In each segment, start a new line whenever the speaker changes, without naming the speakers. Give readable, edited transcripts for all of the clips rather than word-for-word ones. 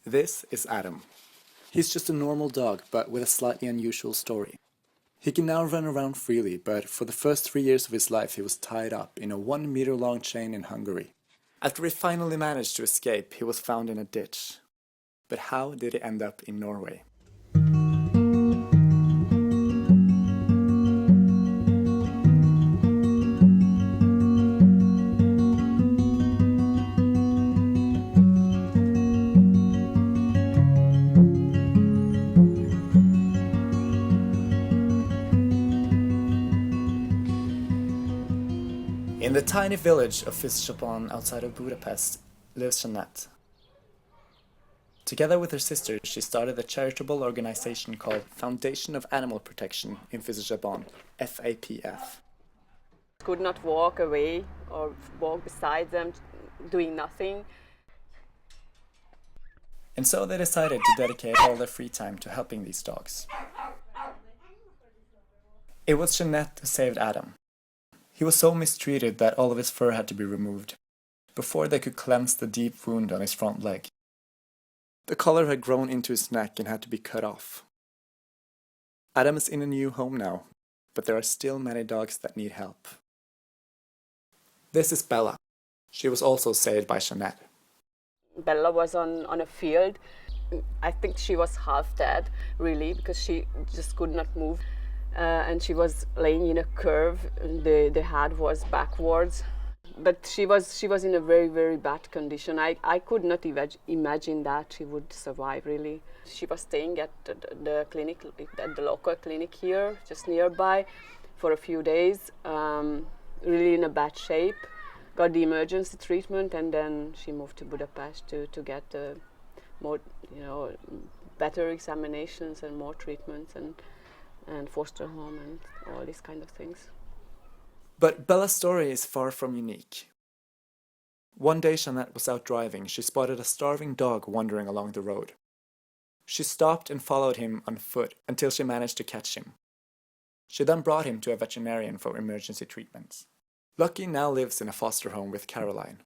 This is Adam. He's just a normal dog, but with a slightly unusual story. He can now run around freely, but for the first 3 years of his life he was tied up in a 1-meter-long chain in Hungary. After he finally managed to escape, he was found in a ditch. But how did he end up in Norway? In the tiny village of Fischerplan outside of Budapest lives Jeanette. Together with her sister, she started a charitable organization called Foundation of Animal Protection in Fischerplan, FAPF.
Could not walk away or walk beside them, doing nothing.
And so they decided to dedicate all their free time to helping these dogs. It was Jeanette who saved Adam. He was so mistreated that all of his fur had to be removed, before they could cleanse the deep wound on his front leg. The collar had grown into his neck and had to be cut off. Adam is in a new home now, but there are still many dogs that need help. This is Bella. She was also saved by Jeanette.
Bella was on a field. I think she was half dead, really, because she just could not move. And she was laying in a curve. The head was backwards. But she was in a very, very bad condition. I could not imagine that she would survive, really. She was staying at the clinic, at the local clinic here, just nearby, for a few days, really in a bad shape. Got the emergency treatment, and then she moved to Budapest to get more, better examinations and more treatments and foster home and all these kind of things.
But Bella's story is far from unique. One day Jeanette was out driving. She spotted a starving dog wandering along the road. She stopped and followed him on foot until she managed to catch him. She then brought him to a veterinarian for emergency treatments. Lucky now lives in a foster home with Caroline.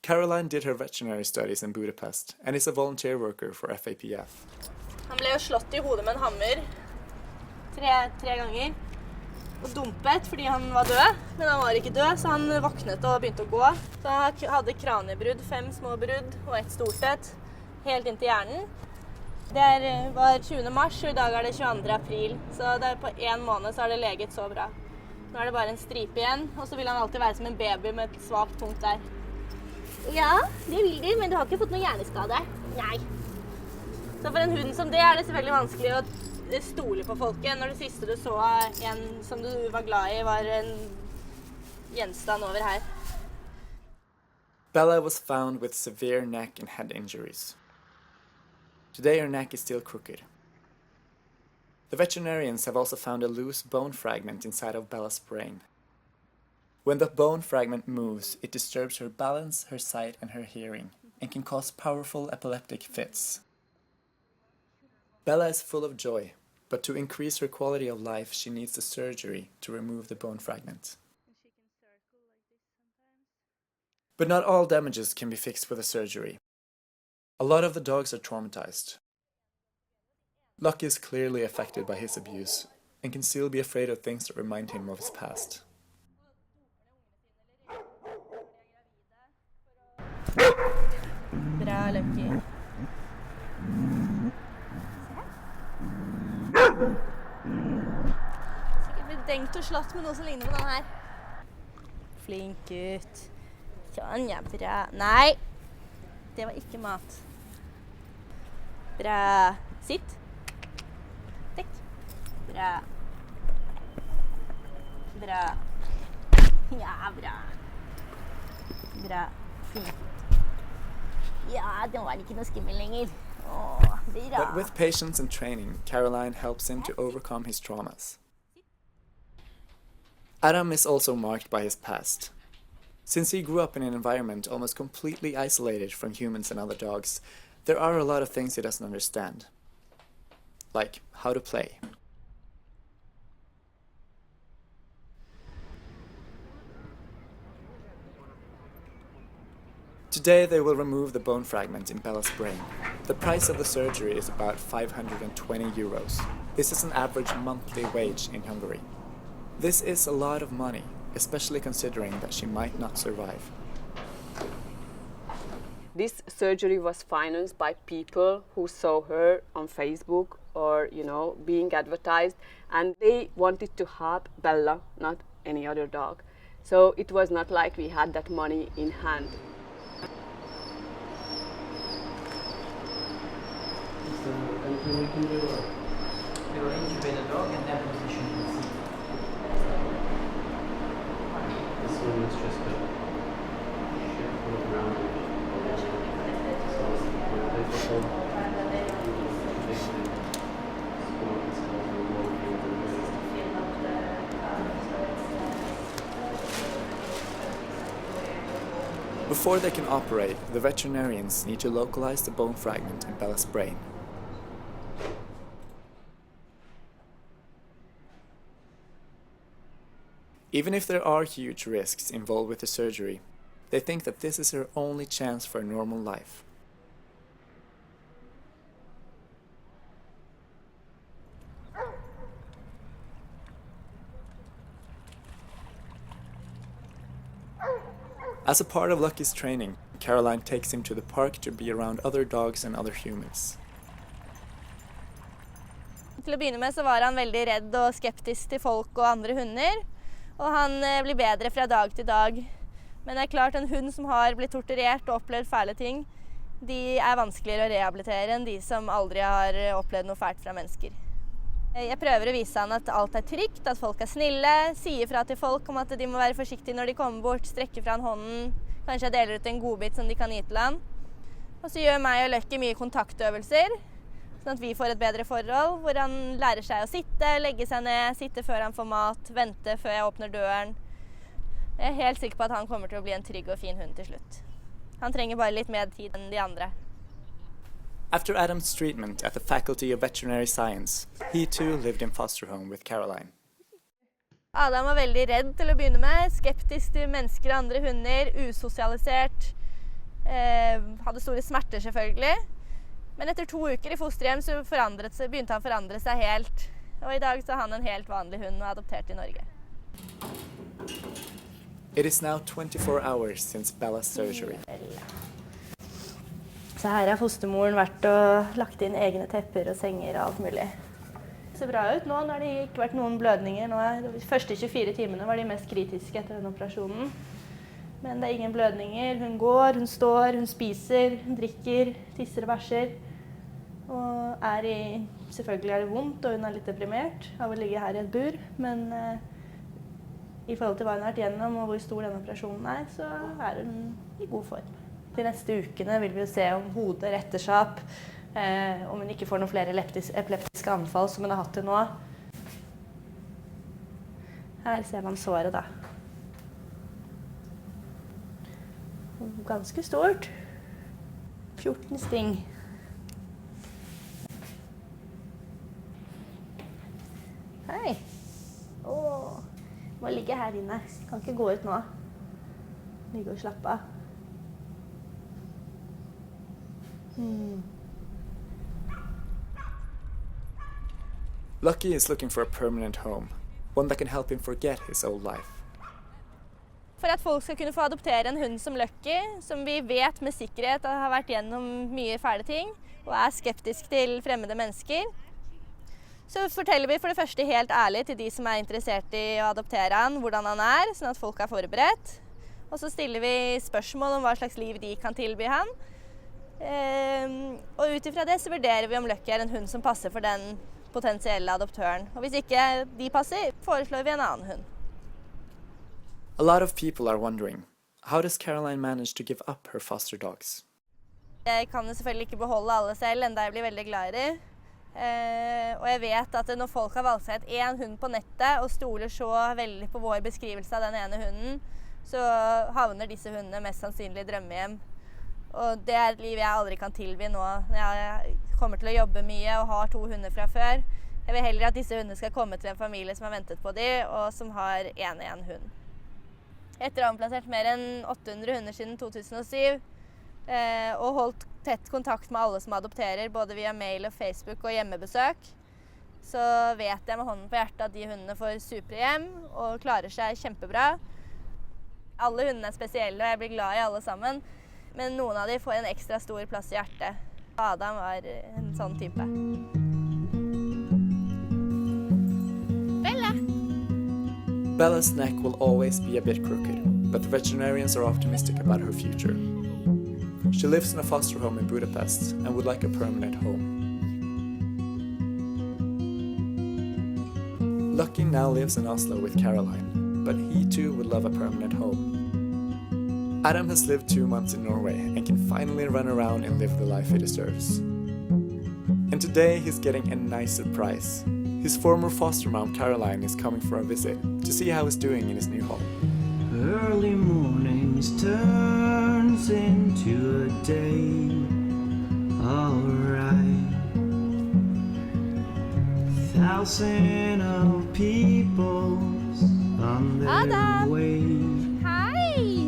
Caroline did her veterinary studies in Budapest and is a volunteer worker for FAPF.
Han ble jo slått I hodet med en hammer tre ganger og dumpet fordi han var død, men han var ikke død, så han våknet og begynte å gå. Så han hadde kraniebrudd, 5 små brudd og et stort et, helt inn til hjernen. Det var 20. mars, og I dag det 22. april, så på 1 måned så det leget så bra. Nå det bare en stripe igjen, og så vil han alltid være som en baby med et svagt punkt der. Ja, det vil du, men du har ikke fått noen hjerneskade. Nei. Så for en hund som det det selvfølgelig vanskelig å stole på folket når det siste du så en som du var glad I var en gjenstand over her.
Bella was found with severe neck and head injuries. Today her neck is still crooked. The veterinarians have also found a loose bone fragment inside of Bella's brain. When the bone fragment moves, it disturbs her balance, her sight and her hearing, and can cause powerful epileptic fits. Bella is full of joy, but to increase her quality of life, she needs a surgery to remove the bone fragment. But not all damages can be fixed with a surgery. A lot of the dogs are traumatized. Lucky is clearly affected by his abuse and can still be afraid of things that remind him of his past.
Bra, Lucky. Sikkert blitt dengt og slått med noe som ligner på den her. Flink gutt. Sånn, ja, bra. Nei, det var ikke mat. Bra. Sitt. Dekk. Bra. Bra. Ja, bra. Bra. Flink. Ja, den var ikke noe skummel lenger.
But with patience and training, Caroline helps him to overcome his traumas. Adam is also marked by his past. Since he grew up in an environment almost completely isolated from humans and other dogs, there are a lot of things he doesn't understand. Like how to play. Today they will remove the bone fragment in Bella's brain. The price of the surgery is about 520 euros. This is an average monthly wage in Hungary. This is a lot of money, especially considering that she might not survive.
This surgery was financed by people who saw her on Facebook or, being advertised, and they wanted to help Bella, not any other dog. So it was not like we had that money in hand.
So anything we can do? We will intubate the dog and then position the seat. This one is just a shift from the ground. So it's the
Before they can operate, the veterinarians need to localize the bone fragment in Bella's brain. Even if there are huge risks involved with the surgery, they think that this is her only chance for a normal life. As a part of Lucky's training, Caroline takes him to the park to be around other dogs and other humans.
Til å begynne med så var han veldig redd og skeptisk til folk og andre hunder. Og han blir bedre fra dag til dag. Men det er klart en hund som har blitt torturert og opplevd fæle ting, de er vanskeligere å rehabilitere enn de som aldri har opplevd noe fælt fra mennesker. Jeg prøver å vise han at alt er trygt, at folk er snille, sier fra til folk om at de må være forsiktige når de kommer bort, strekker fra han hånden, kanskje jeg deler ut en godbit som de kan gi til han. Og så gjør meg og Lucky mye kontaktøvelser, sånn at vi får et bedre forhold, hvor han lærer seg å sitte, legge seg ned, sitte før han får mat, vente før jeg åpner døren. Jeg er helt sikker på at han kommer til å bli en trygg og fin hund til slutt. Han trenger bare litt mer tid enn de andre.
After Adam's treatment at the Faculty of Veterinary Science, he too lived in foster home with Caroline.
Adam var veldig redd til å begynne med, skeptisk til mennesker og andre hunder, usosialisert, hadde store smerter selvfølgelig. Men etter 2 uker i fosterhjem så begynte han å forandre seg helt. Og i dag så er han en helt vanlig hund og adoptert i Norge.
It is now 24 hours since Bella's surgery.
Så her har fostermoren vært og lagt inn egne tepper og senger og alt mulig. Det ser bra ut nå, når det ikke vært noen blødninger. De første 24 timene var de mest kritiske etter den operasjonen. Men det er ingen blødninger. Hun går, hun står, hun spiser, hun drikker, tisser og bæsjer. Og selvfølgelig er det vondt, og hun er litt deprimert av å ligge her i et bur. Men i forhold til hva hun har vært gjennom og hvor stor denne operasjonen er, så er hun i god form. De neste ukene vil vi se om hodet retter seg opp, om hun ikke får noen flere epileptiske anfall som hun har hatt til nå. Her ser man såret da. Ganske stort. 14 sting. Hei. Må ligge her inne. Kan ikke gå ut nå. Ligge og slappe av.
Lucky is looking for a permanent home, one that can help him forget his old life.
For at folk skal kunne få adoptere en hund som Lucky, som vi vet med sikkerhet har vært gjennom mye fæle ting, og er skeptisk til fremmede mennesker, så forteller vi for det første helt ærlig til de som er interessert i å adoptere han, hvordan han er, sånn at folk er forberedt. Og så stiller vi spørsmål om hva slags liv de kan tilby han. Og ut ifra det så vurderer vi om Lucky er en hund som passer for den potensielle adoptøren. Og hvis ikke de passer, foreslår vi en annen hund.
A lot of people are wondering, how does Caroline manage to give up her foster dogs?
Jeg kan jo selvfølgelig ikke beholde alle selv, enda jeg blir veldig glad i dem. Og jeg vet at når folk har valgt seg en hund på nettet og stoler så veldig på vår beskrivelse av den ene hunden, så havner disse hundene mest sannsynlig i drømmehjem. Og det er et liv jeg aldri kan tilby nå. Jeg kommer til å jobbe mye og har 2 hunder fra før. Jeg vil heller at disse hundene skal komme til en familie som har ventet på dem, og som har en hund. Etter å ha omplassert mer enn 800 hunder siden 2007, Og holdt tett kontakt med alle som adopterer, både via mail og Facebook og hjemmebesøk. Så vet jeg med hånden på hjertet at de hundene får supre hjem og klarer seg kjempebra. Alle hundene er spesielle, og jeg blir glad i alle sammen. Men noen av de får en ekstra stor plass i hjertet. Adam var en sånn type. Bella!
Bella's neck will always be a bit crooked, but the veterinarians are optimistic about her future. She lives in a foster home in Budapest and would like a permanent home. Lucky now lives in Oslo with Caroline, but he too would love a permanent home. Adam has lived 2 months in Norway and can finally run around and live the life he deserves. And today he's getting a nice surprise. His former foster mom Caroline is coming for a visit to see how he's doing in his new home.
Early mornings turns into a day, alright. Thousand of people on their
Adam!
way.
Hei!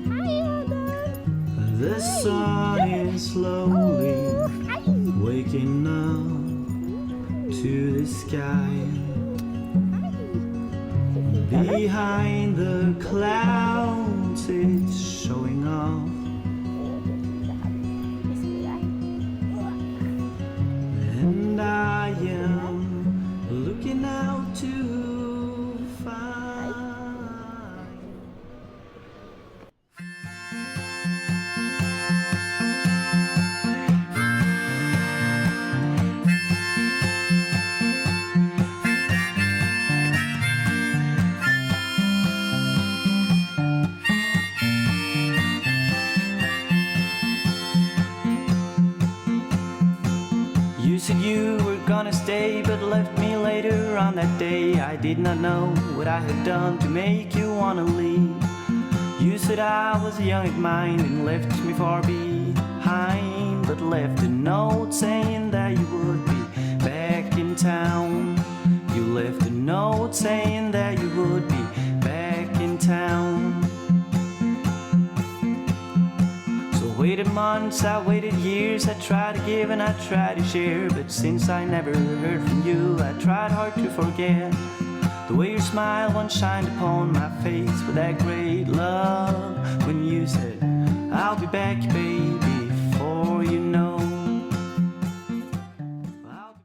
Hei, Adam!
The sun is slowly waking up to the sky. Behind the clouds it's showing off. And I am looking out to find. You said you were gonna stay, but left me later on that day. I did not know what I had done to make you wanna leave. You said I was young at mind and left me far behind, but left a note saying that you would be back in town. You left a note saying that you would be back in town. I waited months, I waited years, I tried to give and I tried to share, but since I never heard from you, I tried hard to forget the way your smile once shined upon my face with that great love when you said, I'll be back, baby, before you know